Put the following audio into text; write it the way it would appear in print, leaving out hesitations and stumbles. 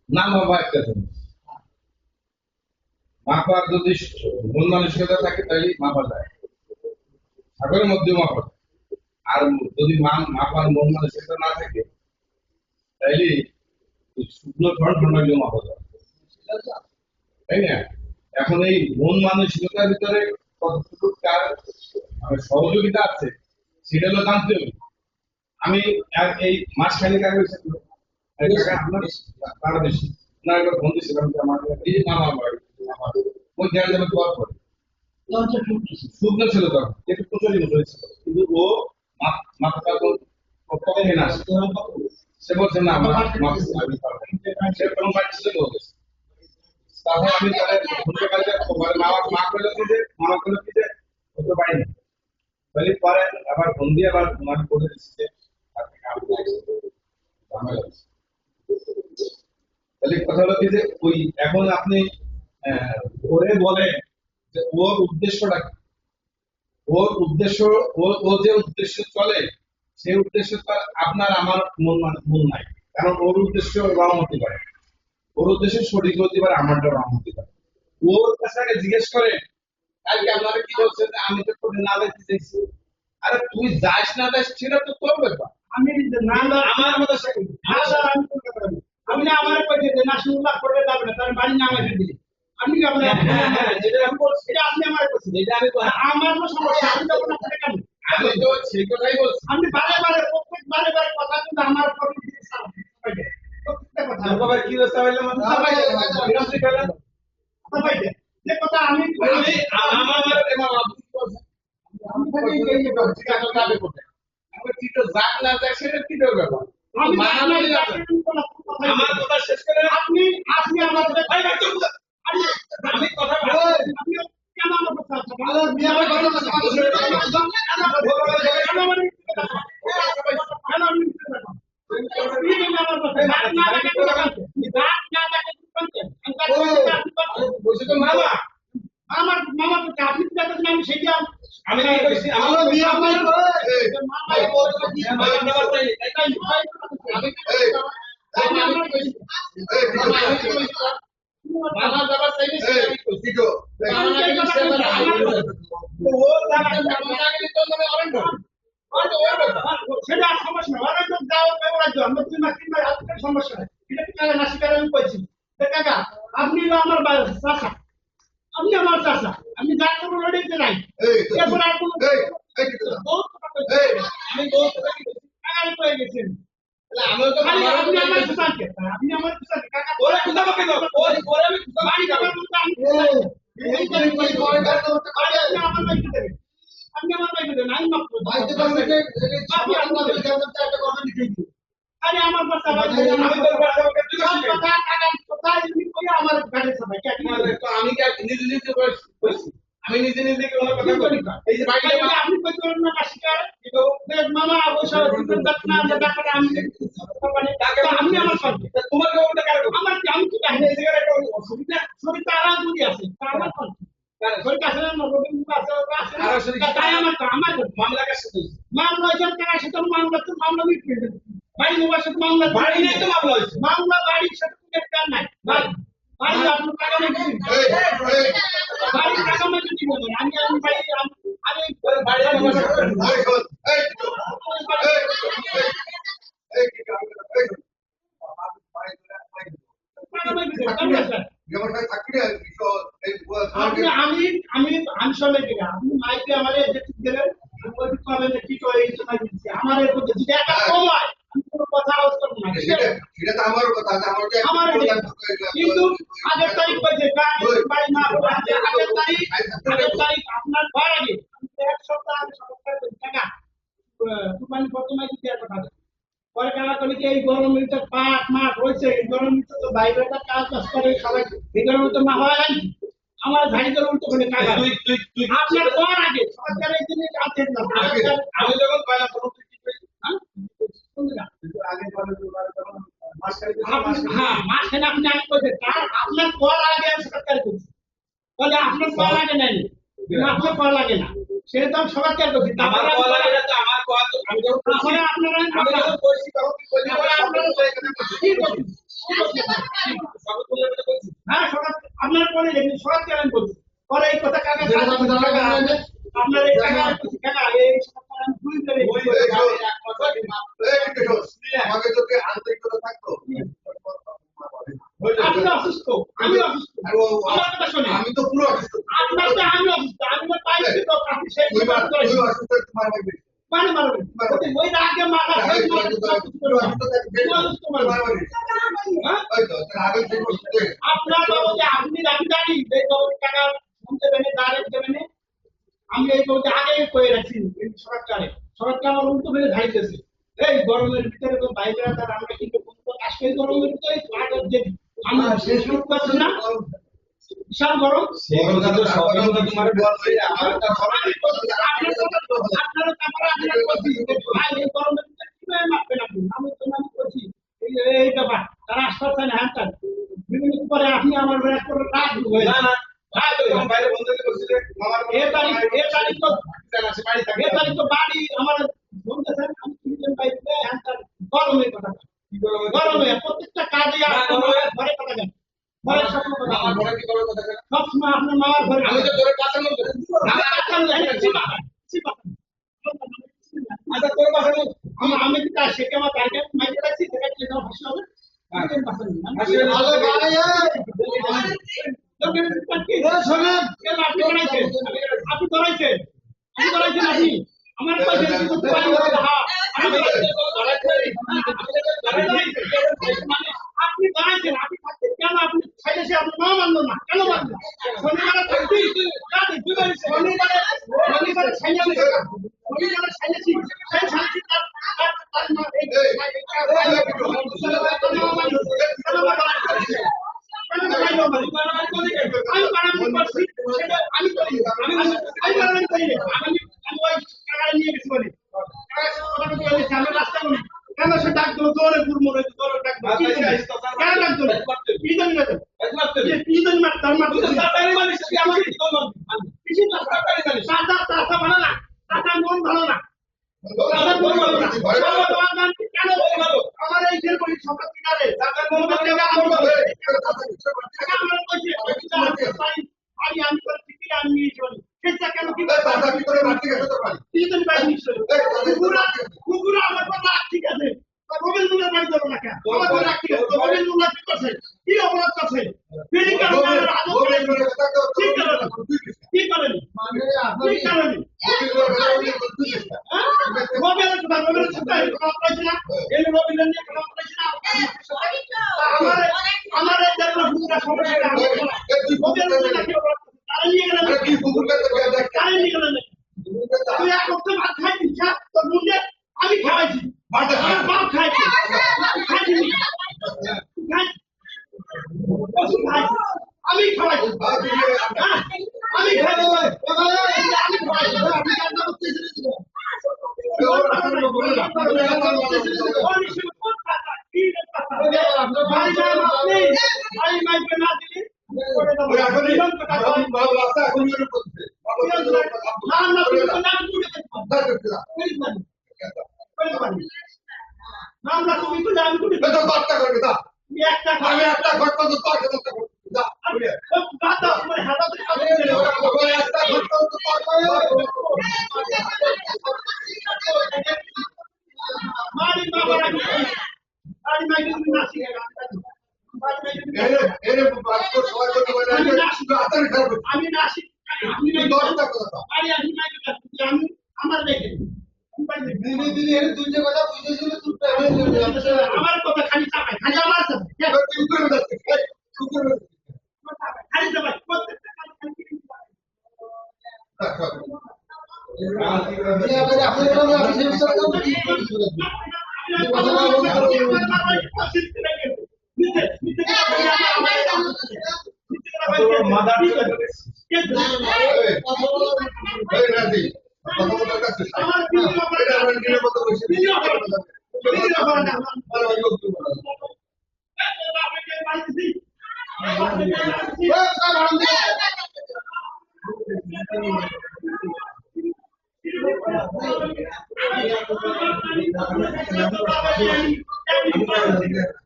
না বাবা একটা জিনিস মাপার যদি মন মানসিকতা থাকে তাহলে মাপা যায়, সাগরের মধ্যেও মাপা যায়। আর যদি মাপার মন মানসিকতা না থাকে তাইলে শুকনো ঝড় মাপা যায়, তাই না? এখন এই মন মানসিকতার ভিতরে কতটুকু কার সহযোগিতা আছে সেটা হলো জানতে হবে। আমি এই মাসখানেক আগে আপনার তারা বেশি না একবার ফোন দিয়েছিলাম যে আমার এই মামা বাড়ি ওই গ্যারেজ আমি দোয়ার পরে শুকনো ছিল তখন একটু প্রচলিত হয়েছিল, কিন্তু ও মাথাটা কমে না আসে। সে বলছে না আমার আমি পারবো না। সে তখন বাড়ি চলে গেছে। তারপর আমি তাহলে ঘুরতে পারি মা করলো কি যে মামা করলো কি যে হতে পারি না, তাহলে পরে আবার ফোন দিয়ে আবার তোমার করে দিচ্ছে ঝামেলা হচ্ছে। তাহলে কথা হলো কি যে ওই এখন আপনি ওরে বলেন যে ওর উদ্দেশ্যটা কি, ওর উদ্দেশ্য ও যে উদ্দেশ্য চলে সেই উদ্দেশ্য তো আপনার আমার মন নাই, কারণ ওর উদ্দেশ্য রং হতে পারে, ওর উদ্দেশ্য সঠিক হতে পারে, আমারটা রং হতে পারে। ওর কাছে আগে জিজ্ঞেস করে কালকে আপনারা কি বলছেন আমি তো করে না দেখতে চাইছি। আরে তুই যাস না যাস সেটা তো তোর ব্যাপার, আমি না না আমার মতো সে আমি করতে পারবো। আমি না আমার কইতে যে না শুনলা করে যাবে না তার বাড়ি না আমাকে দিলে আমি কি আপনার যেটা আমি বলছি সেটা আপনি আমার বলছেন, এটা আমি আমার তো সমস্যা আমি তো আপনার কেন আমি তো সেই কথাই বলছি। আমি বারে বারে প্রত্যেক বারে বারে কথা কিন্তু আমার প্রতিদিন প্রত্যেকটা কথা বাবা কি রাস্তা হইলো মানে সবাই বিরাম থেকে গেল সবাই যে কথা আমি আমার আপনি বলছেন আমি খালি এই যে ঠিকানা দাবি করতে আমি কি তো জান না যায় সেটা কি ব্যাপার আমি আমার কথা শেষ করে আপনি আপনি আমার আমি কথা আপনি কেন আমার কথা ভালো মিয়া ভাই কথা আমার মামা তো আপনি আমি সেটা আমি কি কইছি আমার বিয়ে আমার মামা মামা যাবার চাইলে আমি কইছি গো ও দাদা আমি তো নামে অরেন্ড সেটা সমস্যা ওরা তো দাও ওরা তো আমরা তুমি মাসিক ভাই আজকে সমস্যা নাই এটা কি কালে মাসিক আমি কইছি কাকা আপনি হলো আমার চাচা, আপনি আমার চাচা, আমি যা করবো লড়াইতে নাই এরপর আর কোনো আমি কাকাই কয়ে গেছেন আপনি আমার চাচাকে আপনি আমার চাচাকে কাকা ওরে খুদা বকে দাও ওরে আমি বাড়ি যাবার মতো আমি এই করে আমার বাইকে দেবে আপনি আমার বাইকে দেবেন আমি মাফ করব বাইকে দেবেন একটা কথা লিখেছি আরে আমার বাচ্চা ভাই আমি তোর বাচ্চা ওকে তুই কথা কাকা কথা তুমি কই আমার গাড়ি সবাই কি আমি কি নিজে নিজে কইছি আমি নিজে নিজে কোনো কথা করি না এই যে বাইকে আপনি কই করেন না কাশিকার কিন্তু মামা অবশ্য তুমি দেখনা আমরা ডাক্তার আমি মানে ডাক্তার আমি আমার সঙ্গে তোমার কেউ টাকা আমার কি আমি কি জানি এই জায়গায় একটা অসুবিধা শরীরটা আরাম করি আছে আমার সঙ্গে শরীর কাছে না রবিন কাছে আছে তাই আমার মামলা কাছে মামলা যখন টাকা সেটা মামলা তো মামলা মিটবে বাড়ি মোবাইল সাথে মামলা বাড়ি নাই তো মামলা হইছে মামলা বাড়ির সাথে কোনো কাজ নাই বাড়ি আপনি টাকা নেই বাড়ি টাকা মানে কি বলবেন আমি বাড়ি আমি বাড়ি আমি আমি আমি সবাই আপনি মাইকে আমার দিলেন কি করে এই সময় দিচ্ছি আমার একটা সময় কথা আলোচনা না সেটা তো আমার কথা আমার কিন্তু আগের তারিখ পাইছে বাড়ি না আগের তারিখ আপনার ঘর আগে এক সপ্তাহ আগে সপ্তাহ টাকা মানে প্রথমে দিতে কথা পরে কারা করি এই গরম মিলতে পাট মাঠ হয়েছে এই গরম মিলতে তো বাইরেটা কাজ বাজ করে সবাই এই গরম তো না হয় জানি আমার ঝাড়ি করে উল্টো করে টাকা আপনার ঘর আগে সরকারের জিনিস আছে না আমি যখন পয়লা প্রথম আপনার কল আগে সরকার করছে বলে আপনার কল আগে নেই আপনার কল লাগে না সেটা তো সরকার করছে আমার কল আগে না তো আমার কল আমি যখন আপনারা আমি যখন বলছি তখন কি বলি আপনারা কি করছেন মনে রেখে সরাতে আমি বলছি পরে এই কথা কাকা আপনার এই টাকা টাকা এই সরকার আমি ভুল করে আমাকে যদি আন্তরিকতা থাকতো আপনি অসুস্থ আমি অসুস্থ আমার কথা শুনে আমি তো পুরো অসুস্থ আপনার তো আমি অসুস্থ আমি তো পাইছি তো আপনি সেই অসুস্থ তোমার মানে মারবেন ওই রাগে মাথা সেই আপনার বাবু যে আপনি দাবি এই বাবু টাকা শুনতে পেনে ডাইরেক্ট দেবেন আমি এই বাবুকে আগে কয়ে রাখছি সরকারে সরকার আমার উল্টো ফেলে ধাইতেছে এই গরমের ভিতরে তো বাইরে তার আমরা কিন্তু আজকে গরমের ভিতরে আমি শেষ করতে পারছি না বিশাল গরম আপনারা এই গরমের ভিতরে কিভাবে মারবেন আপনি আমি তো মনে করছি এই ব্যাপার তারা আসতে না হ্যাঁ বিভিন্ন পরে আপনি আমার রাগ হয়ে না বাইরে বন্ধ করে বসে মামার তারিখ তো বাড়ি আমার বলতেছেন আমি তিনজন বাইরে হ্যাঁ গরমের কথা গরমে প্রত্যেকটা কাজে ঘরে কথা জানি ঘরের স্বপ্ন কথা আমার ঘরে কি করার কথা কেন সবসময় আপনার মামার ঘরে আমি তো তোর কাছে নই আচ্ছা তোর কাছে নই আমি কি তার শেখে আমার টার্গেট মাইকে রাখছি সেটা কি দাও ভাষা হবে আপনি ধরাইছেন আপনি আমার পয়সা করতে পারি আপনি দাঁড়াইছেন আপনি থাকতে কেন আপনি সাইডে আপনি মা মানলো না কেন মানলো শনিবারে থাকবি শনিবারে সাইলেছি সেই শান্তি কেন সে ডাক দিল দৌড়ে গুড় ডাক মন ভালো না আমার এই জেল বলি সকাল কিনারে আমি করে ঠিক আমি নিয়ে চলি সেটা কেন কি কুকুরা আমার কথা ঠিক আছে রবীন্দ্রনাথ বাড়ি যাবো না কেন রবীন্দ্রনাথ কি করছে কি অপরাধ করছে কি করেন আমি খাওয়াইছি আমার বাপ খাইছে আমি খাওয়াইছি আমি একটা ঘটনা তো আমি নাসি আমার দেখে আমার কথা খালি চাপাই খালি আমার খালি চাপাই প্রত্যেকটা Thank you.